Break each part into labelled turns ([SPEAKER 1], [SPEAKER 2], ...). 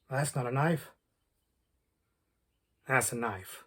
[SPEAKER 1] That's not a knife. That's a knife.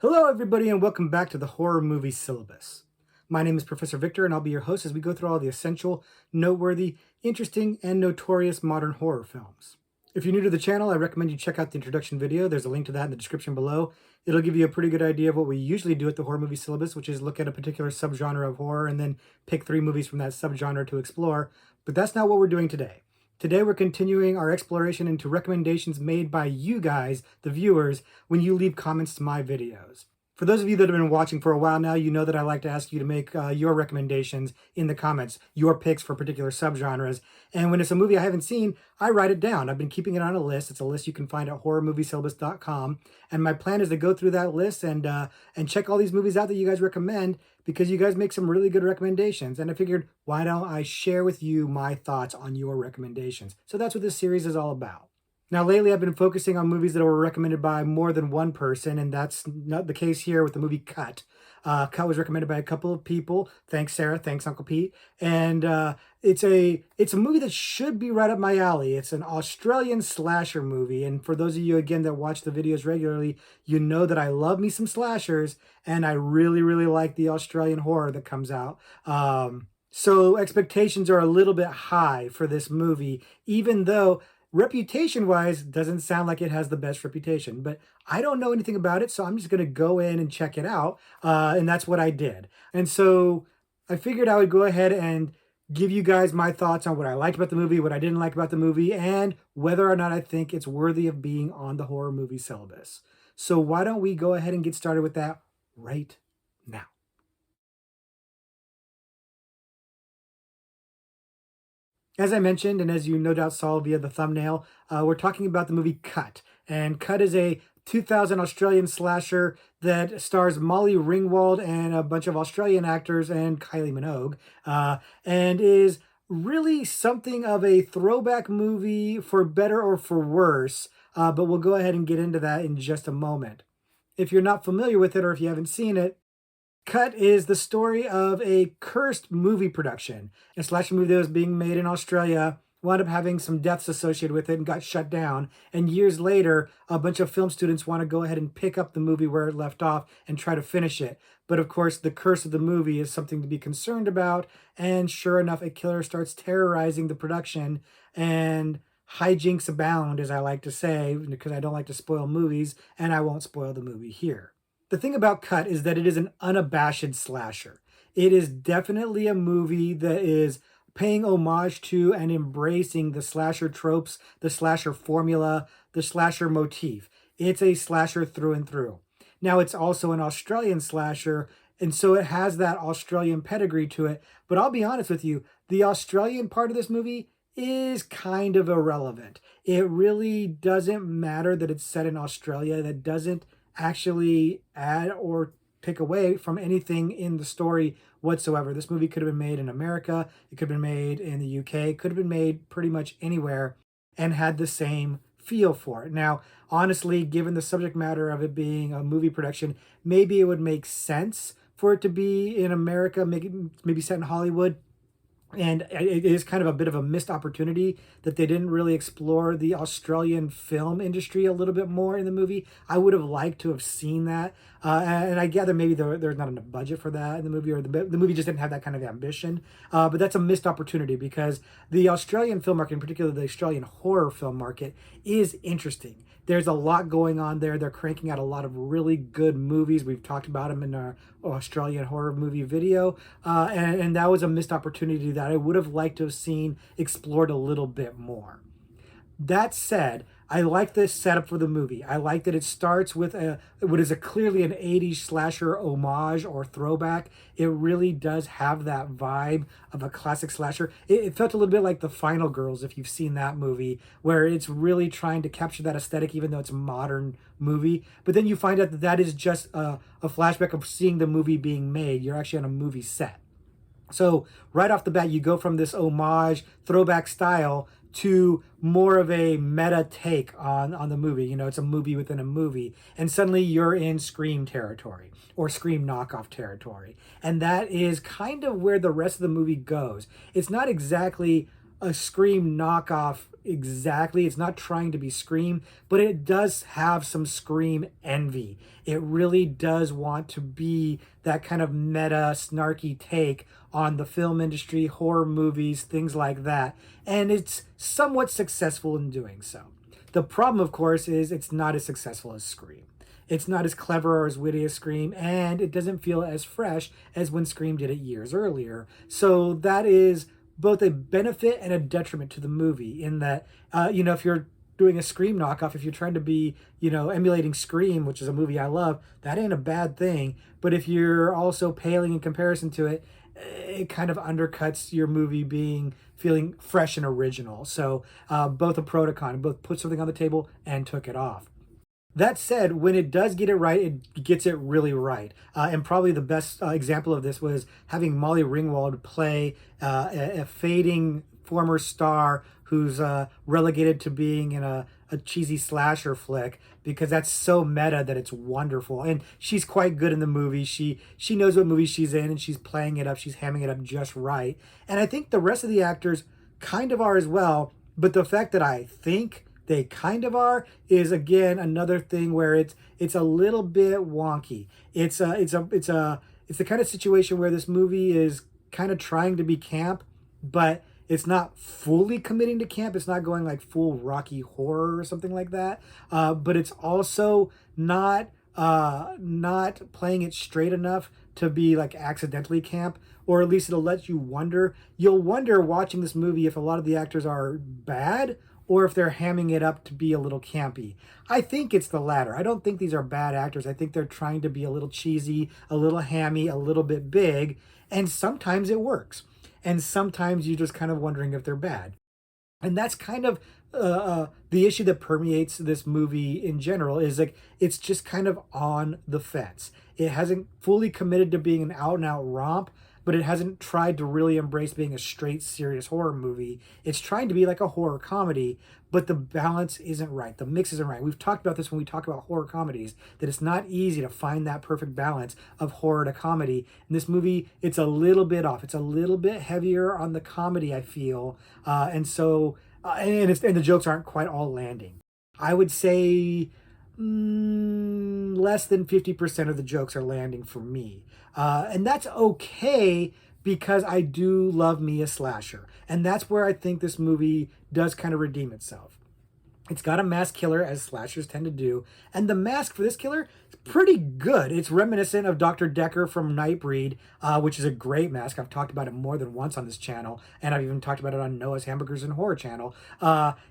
[SPEAKER 1] Hello, everybody, and welcome back to the Horror Movie Syllabus. My name is Professor Victor, and I'll be your host as we go through all the essential, noteworthy, interesting, and notorious modern horror films. If you're new to the channel, I recommend you check out the introduction video. There's a link to that in the description below. It'll give you a pretty good idea of what we usually do at the Horror Movie Syllabus, which is look at a particular subgenre of horror and then pick 3 movies from that subgenre to explore. But that's not what we're doing today. Today we're continuing our exploration into recommendations made by you guys, the viewers, when you leave comments to my videos. For those of you that have been watching for a while now, you know that I like to ask you to make your recommendations in the comments, your picks for particular subgenres. And when it's a movie I haven't seen, I write it down. I've been keeping it on a list. It's a list you can find at horrormoviesyllabus.com. And my plan is to go through that list and check all these movies out that you guys recommend, because you guys make some really good recommendations. And I figured, why don't I share with you my thoughts on your recommendations? So that's what this series is all about. Now, lately, I've been focusing on movies that were recommended by more than one person, and that's not the case here with the movie Cut. Cut was recommended by a couple of people. Thanks, Sarah. Thanks, Uncle Pete. And it's a movie that should be right up my alley. It's an Australian slasher movie, and for those of you, again, that watch the videos regularly, you know that I love me some slashers, and I really, really like the Australian horror that comes out. So expectations are a little bit high for this movie, even though reputation-wise, doesn't sound like it has the best reputation, but I don't know anything about it, so I'm just going to go in and check it out, and that's what I did. And so I figured I would go ahead and give you guys my thoughts on what I liked about the movie, what I didn't like about the movie, and whether or not I think it's worthy of being on the horror movie syllabus. So why don't we go ahead and get started with that right now. As I mentioned, and as you no doubt saw via the thumbnail, we're talking about the movie Cut. And Cut is a 2000 Australian slasher that stars Molly Ringwald and a bunch of Australian actors and Kylie Minogue, and is really something of a throwback movie for better or for worse, but we'll go ahead and get into that in just a moment. If you're not familiar with it or if you haven't seen it, Cut is the story of a cursed movie production. A slasher movie that was being made in Australia wound up having some deaths associated with it and got shut down. And years later, a bunch of film students want to go ahead and pick up the movie where it left off and try to finish it. But of course, the curse of the movie is something to be concerned about. And sure enough, a killer starts terrorizing the production, and hijinks abound, as I like to say, because I don't like to spoil movies, and I won't spoil the movie here. The thing about Cut is that it is an unabashed slasher. It is definitely a movie that is paying homage to and embracing the slasher tropes, the slasher formula, the slasher motif. It's a slasher through and through. Now, it's also an Australian slasher, and so it has that Australian pedigree to it. But I'll be honest with you, the Australian part of this movie is kind of irrelevant. It really doesn't matter that it's set in Australia. That doesn't actually add or take away from anything in the story whatsoever. This movie could have been made in America, it could have been made in the UK, it could have been made pretty much anywhere and had the same feel for it. Now, honestly, given the subject matter of it being a movie production, maybe it would make sense for it to be in America, maybe set in Hollywood. And it is kind of a bit of a missed opportunity that they didn't really explore the Australian film industry a little bit more in the movie. I would have liked to have seen that. And I gather maybe there's not enough budget for that in the movie, or the movie just didn't have that kind of ambition. But that's a missed opportunity, because the Australian film market, in particular the Australian horror film market, is interesting. There's a lot going on there. They're cranking out a lot of really good movies. We've talked about them in our Australian horror movie video. And that was a missed opportunity that I would have liked to have seen explored a little bit more. That said, I like this setup for the movie. I like that it starts with what is clearly an 80s slasher homage or throwback. It really does have that vibe of a classic slasher. It felt a little bit like The Final Girls, if you've seen that movie, where it's really trying to capture that aesthetic, even though it's a modern movie. But then you find out that that is just a flashback of seeing the movie being made. You're actually on a movie set. So right off the bat, you go from this homage throwback style to more of a meta take on the movie. You know, it's a movie within a movie, and suddenly you're in Scream territory or Scream knockoff territory. And that is kind of where the rest of the movie goes. It's not exactly a Scream knockoff exactly. It's not trying to be Scream, but it does have some Scream envy. It really does want to be that kind of meta, snarky take on the film industry, horror movies, things like that. And it's somewhat successful in doing so. The problem, of course, is it's not as successful as Scream. It's not as clever or as witty as Scream, and it doesn't feel as fresh as when Scream did it years earlier. So that is both a benefit and a detriment to the movie in that, if you're doing a Scream knockoff, if you're trying to be, emulating Scream, which is a movie I love, that ain't a bad thing. But if you're also paling in comparison to it, it kind of undercuts your movie feeling fresh and original. So both a pro to con, both put something on the table and took it off. That said, when it does get it right, it gets it really right. And probably the best example of this was having Molly Ringwald play a fading former star who's relegated to being in a cheesy slasher flick, because that's so meta that it's wonderful. And she's quite good in the movie. She knows what movie she's in, and she's playing it up. She's hamming it up just right. And I think the rest of the actors kind of are as well. But the fact that I think they kind of are is again another thing where it's a little bit wonky. It's the kind of situation where this movie is kind of trying to be camp, but it's not fully committing to camp. It's not going like full Rocky Horror or something like that. But it's also not playing it straight enough to be like accidentally camp, or at least it'll let you wonder. You'll wonder watching this movie if a lot of the actors are bad or if they're hamming it up to be a little campy. I think it's the latter. I don't think these are bad actors. I think they're trying to be a little cheesy, a little hammy, a little bit big, and sometimes it works. And sometimes you're just kind of wondering if they're bad. And that's kind of the issue that permeates this movie in general, is like it's just kind of on the fence. It hasn't fully committed to being an out and out romp, but it hasn't tried to really embrace being a straight serious horror movie. It's trying to be like a horror comedy, but the balance isn't right. The mix isn't right. We've talked about this when we talk about horror comedies, that it's not easy to find that perfect balance of horror to comedy. In this movie, it's a little bit off. It's a little bit heavier on the comedy, I feel. And the jokes aren't quite all landing. I would say less than 50% of the jokes are landing for me. And that's okay, because I do love me a slasher. And that's where I think this movie does kind of redeem itself. It's got a mask killer, as slashers tend to do. And the mask for this killer is pretty good. It's reminiscent of Dr. Decker from Nightbreed, which is a great mask. I've talked about it more than once on this channel, and I've even talked about it on Noah's Hamburgers and Horror channel.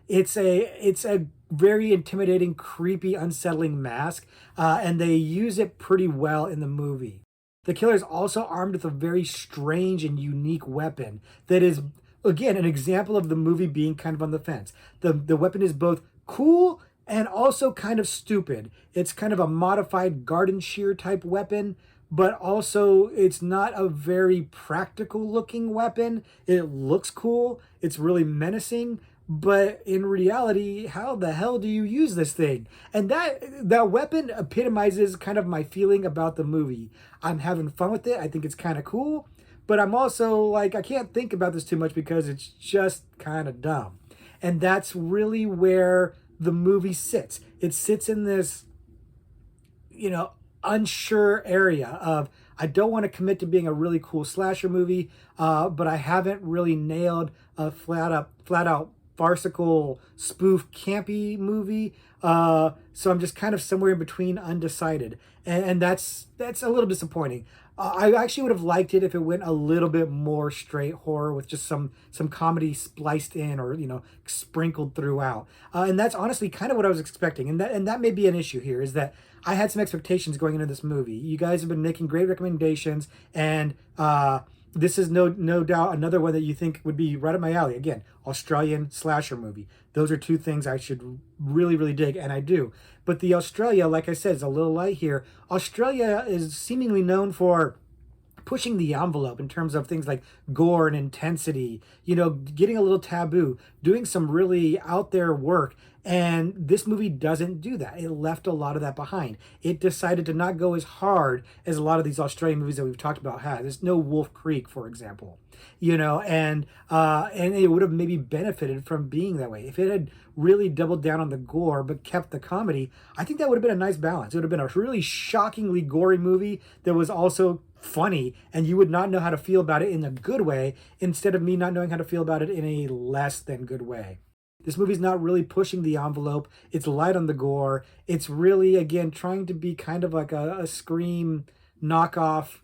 [SPEAKER 1] It's a very intimidating, creepy, unsettling mask, and they use it pretty well in the movie. The killer is also armed with a very strange and unique weapon that is, again, an example of the movie being kind of on the fence. The weapon is both cool and also kind of stupid. It's kind of a modified garden shear type weapon, but also it's not a very practical looking weapon. It looks cool. It's really menacing. But in reality, how the hell do you use this thing? And that weapon epitomizes kind of my feeling about the movie. I'm having fun with it. I think it's kind of cool. But I'm also like, I can't think about this too much because it's just kind of dumb. And that's really where the movie sits. It sits in this, unsure area of, I don't want to commit to being a really cool slasher movie, but I haven't really nailed a flat out farcical spoof campy movie. So I'm just kind of somewhere in between, undecided. And that's a little disappointing. I actually would have liked it if it went a little bit more straight horror with just some comedy spliced in, or sprinkled throughout. And that's honestly kind of what I was expecting. And that may be an issue here, is that I had some expectations going into this movie. You guys have been making great recommendations, and this is no doubt another one that you think would be right up my alley. Again, Australian slasher movie. Those are two things I should really, really dig, and I do. But the Australia, like I said, is a little light here. Australia is seemingly known for pushing the envelope in terms of things like gore and intensity, getting a little taboo, doing some really out there work. And this movie doesn't do that. It left a lot of that behind. It decided to not go as hard as a lot of these Australian movies that we've talked about had. There's no Wolf Creek, for example, and it would have maybe benefited from being that way if it had really doubled down on the gore but kept the comedy. I think that would have been a nice balance. It would have been a really shockingly gory movie that was also funny, and you would not know how to feel about it in a good way, instead of me not knowing how to feel about it in a less than good way. This movie's not really pushing the envelope. It's light on the gore. It's really, again, trying to be kind of like a Scream knockoff,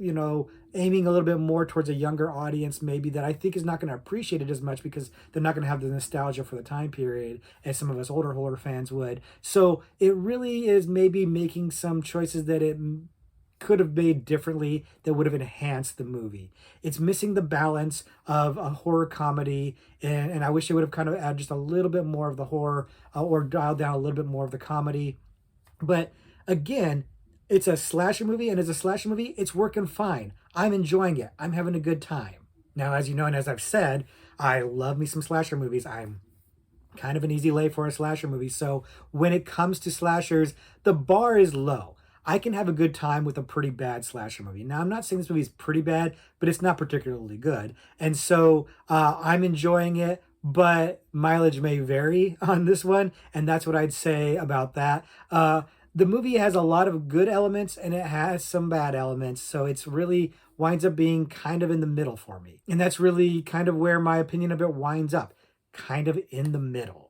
[SPEAKER 1] aiming a little bit more towards a younger audience, maybe, that I think is not going to appreciate it as much because they're not going to have the nostalgia for the time period as some of us older horror fans would. So it really is maybe making some choices that it could have made differently that would have enhanced the movie. It's missing the balance of a horror comedy, and I wish it would have kind of added just a little bit more of the horror, or dialed down a little bit more of the comedy. But again, it's a slasher movie, and as a slasher movie, it's working fine. I'm enjoying it. I'm having a good time. Now, as you know, and as I've said, I love me some slasher movies. I'm kind of an easy lay for a slasher movie. So when it comes to slashers, the bar is low. I can have a good time with a pretty bad slasher movie. Now, I'm not saying this movie is pretty bad, but it's not particularly good. And so I'm enjoying it, but mileage may vary on this one. And that's what I'd say about that. The movie has a lot of good elements and it has some bad elements. So it's really winds up being kind of in the middle for me. And that's really kind of where my opinion of it winds up, kind of in the middle.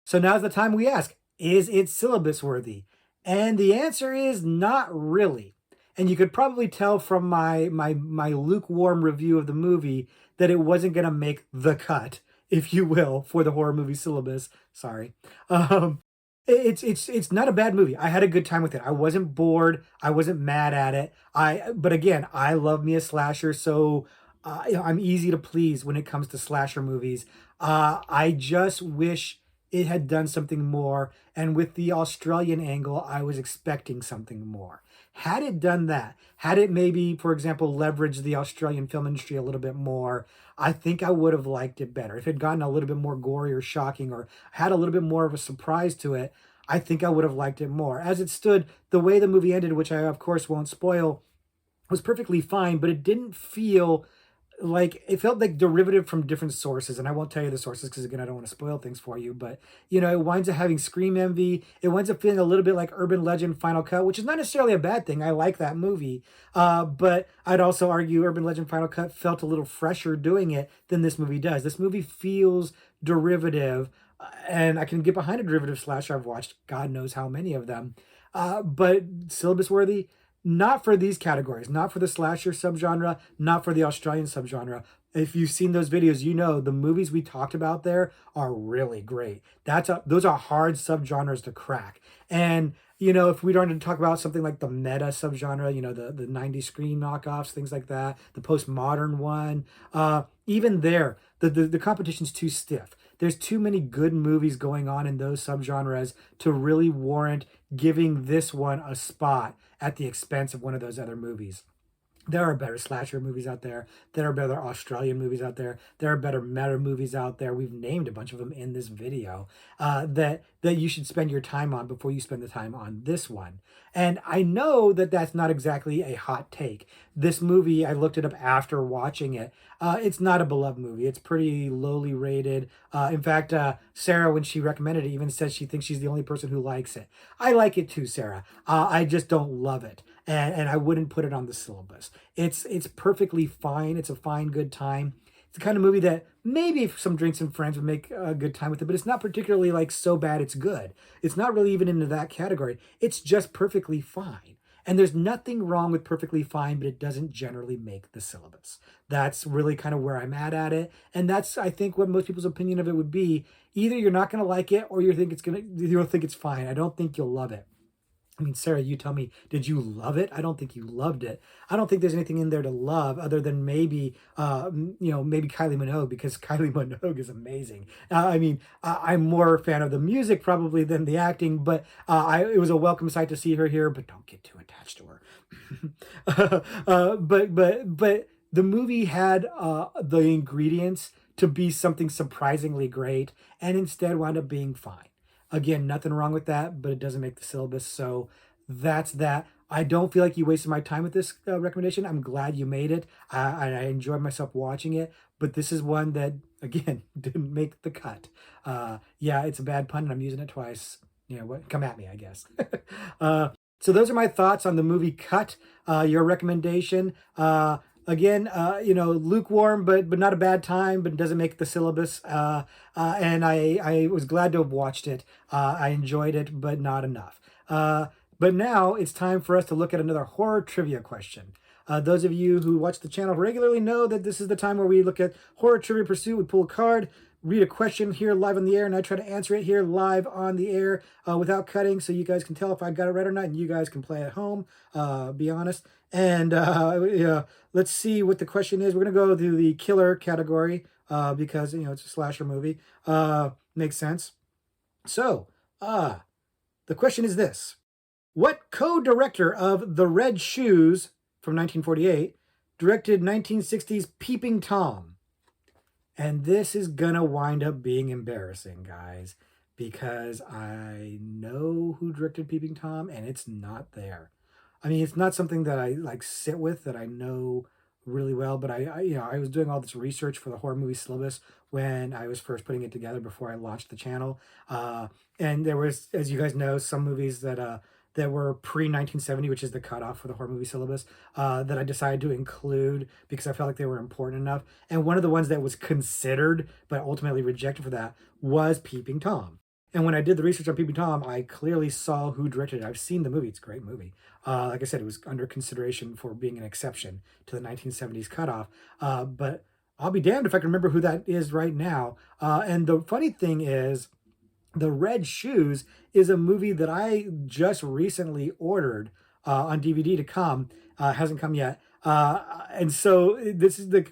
[SPEAKER 1] So now's the time we ask, is it syllabus worthy? And the answer is not really. And you could probably tell from my lukewarm review of the movie that it wasn't going to make the cut, if you will, for the horror movie syllabus. Sorry. Um, it's not a bad movie. I had a good time with it. I wasn't bored. I wasn't mad at it. But again, I love me a slasher, so I'm easy to please when it comes to slasher movies. I just wish it had done something more. And with the Australian angle, I was expecting something more. Had it done that, had it maybe, for example, leveraged the Australian film industry a little bit more, I think I would have liked it better. If it had gotten a little bit more gory or shocking, or had a little bit more of a surprise to it, I think I would have liked it more. As it stood, the way the movie ended, which I of course won't spoil, was perfectly fine, but it didn't feel like, it felt like derivative from different sources. And I won't tell you the sources because, again, I don't want to spoil things for you, but it winds up having Scream envy. It winds up feeling a little bit like Urban Legend Final Cut, which is not necessarily a bad thing. I like that movie, but I'd also argue Urban Legend Final Cut felt a little fresher doing it than this movie does. This movie feels derivative, and I can get behind a derivative slasher. I've watched God knows how many of them, but syllabus worthy, not for these categories, not for the slasher subgenre, not for the Australian subgenre. If you've seen those videos, the movies we talked about there are really great. Those are hard subgenres to crack. And if we don't to talk about something like the meta subgenre, the 90s Scream knockoffs, things like that, the postmodern one, even there, the competition's too stiff. There's too many good movies going on in those subgenres to really warrant giving this one a spot at the expense of one of those other movies. There are better slasher movies out there. There are better Australian movies out there. There are better meta movies out there. We've named a bunch of them in this video, that you should spend your time on before you spend the time on this one. And I know that that's not exactly a hot take. This movie, I looked it up after watching it. It's not a beloved movie. It's pretty lowly rated. In fact, Sarah, when she recommended it, even said she thinks she's the only person who likes it. I like it too, Sarah. I just don't love it. And I wouldn't put it on the syllabus. It's perfectly fine. It's a fine, good time. It's the kind of movie that maybe if some drinks and friends would make a good time with it, but it's not particularly like so bad it's good. It's not really even into that category. It's just perfectly fine. And there's nothing wrong with perfectly fine, but it doesn't generally make the syllabus. That's really kind of where I'm at it. And that's, I think, what most people's opinion of it would be. Either you're not going to like it, or you'll think it's fine. I don't think you'll love it. I mean, Sarah, you tell me, did you love it? I don't think you loved it. I don't think there's anything in there to love other than maybe, maybe Kylie Minogue, because Kylie Minogue is amazing. I mean, I'm more a fan of the music probably than the acting, but it was a welcome sight to see her here. But don't get too attached to her. But the movie had the ingredients to be something surprisingly great, and instead wound up being fine. Again, nothing wrong with that, but it doesn't make the syllabus. So that's that. I don't feel like you wasted my time with this recommendation. I'm glad you made it. I enjoyed myself watching it, but this is one that, again, didn't make the cut. Yeah, it's a bad pun, and I'm using it twice. You know what? Come at me, I guess. uh, so those are my thoughts on the movie Cut. Your recommendation. Again, lukewarm, but not a bad time, but it doesn't make the syllabus. And I was glad to have watched it. I enjoyed it, but not enough. But now it's time for us to look at another horror trivia question. Those of you who watch the channel regularly know that this is the time where we look at horror trivia pursuit. We pull a card, read a question here live on the air, and I try to answer it here live on the air without cutting, so you guys can tell if I got it right or not, and you guys can play at home, be honest. And yeah, let's see what the question is. We're going to go to the killer category because, it's a slasher movie. Makes sense. So, the question is this. What co-director of The Red Shoes from 1948 directed 1960's Peeping Tom? And this is gonna wind up being embarrassing, guys, because I know who directed Peeping Tom, and it's not there. I mean, it's not something that I like sit with, that I know really well, but I was doing all this research for the horror movie syllabus when I was first putting it together before I launched the channel. And there was, as you guys know, some movies that were pre 1970, which is the cutoff for the horror movie syllabus, that I decided to include because I felt like they were important enough. And one of the ones that was considered but ultimately rejected for that was Peeping Tom. And when I did the research on Peeping Tom, I clearly saw who directed it. I've seen the movie. It's a great movie. Like I said, it was under consideration for being an exception to the 1970s cutoff. But I'll be damned if I can remember who that is right now. And the funny thing is, The Red Shoes is a movie that I just recently ordered on DVD to come. Hasn't come yet. And so this is the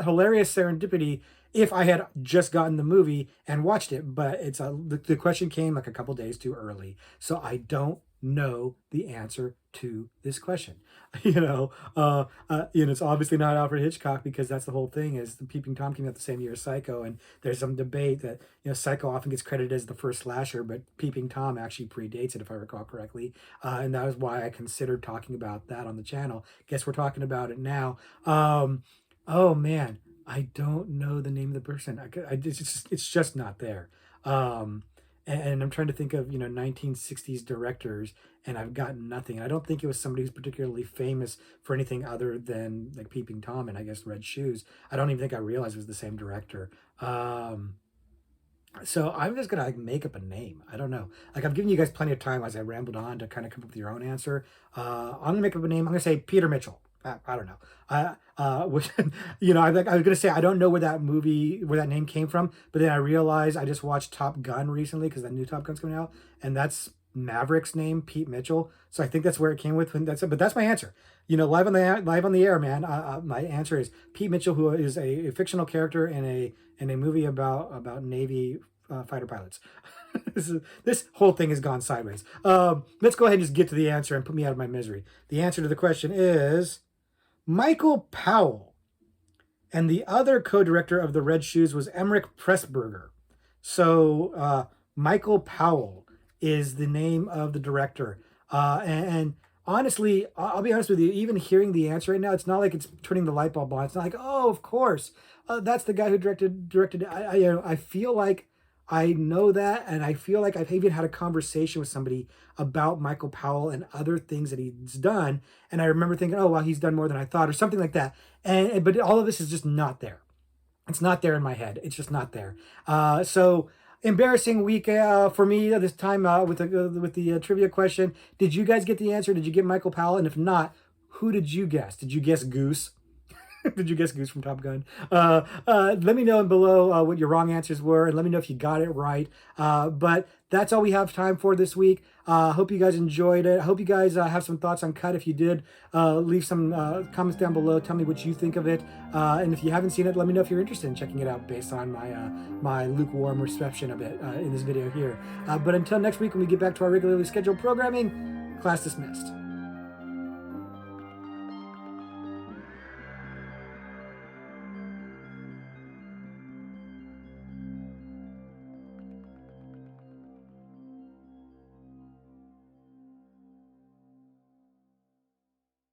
[SPEAKER 1] hilarious serendipity if I had just gotten the movie and watched it, but the question came like a couple days too early. So I don't know the answer to this question. It's obviously not Alfred Hitchcock, because that's the whole thing, is the Peeping Tom came out the same year as Psycho, and there's some debate that Psycho often gets credited as the first slasher, but Peeping Tom actually predates it, if I recall correctly, and that was why I considered talking about that on the channel. Guess we're talking about it now. Oh man, I don't know the name of the person. It's just not there. And I'm trying to think of 1960s directors, and I've got nothing. And I don't think it was somebody who's particularly famous for anything other than like Peeping Tom and I guess Red Shoes. I don't even think I realized it was the same director. So I'm just gonna like make up a name. I don't know. Like, I've given you guys plenty of time as I rambled on to kind of come up with your own answer. I'm gonna make up a name. I'm gonna say Peter Mitchell. I don't know. Which, I was gonna say I don't know where that name came from, but then I realized I just watched Top Gun recently because that new Top Gun's coming out, and that's Maverick's name, Pete Mitchell. So I think that's where it came with. But that's my answer. Live on the air, man. My answer is Pete Mitchell, who is a fictional character in a movie about Navy fighter pilots. This whole thing has gone sideways. Let's go ahead and just get to the answer and put me out of my misery. The answer to the question is Michael Powell. And the other co-director of The Red Shoes was Emmerich Pressburger. So Michael Powell is the name of the director. And honestly, I'll be honest with you, even hearing the answer right now, it's not like it's turning the light bulb on. It's not like, oh, of course, that's the guy who directed it. I feel like I know that, and I feel like I've even had a conversation with somebody about Michael Powell and other things that he's done, and I remember thinking, oh, well, he's done more than I thought, or something like that. But all of this is just not there. It's not there in my head. It's just not there. So embarrassing week for me this time with the trivia question. Did you guys get the answer? Did you get Michael Powell? And if not, who did you guess? Did you guess Goose? Did you guess Goose from Top Gun? Let me know below what your wrong answers were, and let me know if you got it right. But that's all we have time for this week. Hope you guys enjoyed it. I hope you guys have some thoughts on Cut. If you did, leave some comments down below. Tell me what you think of it. And if you haven't seen it, let me know if you're interested in checking it out based on my lukewarm reception of it in this video here. But until next week, when we get back to our regularly scheduled programming, class dismissed.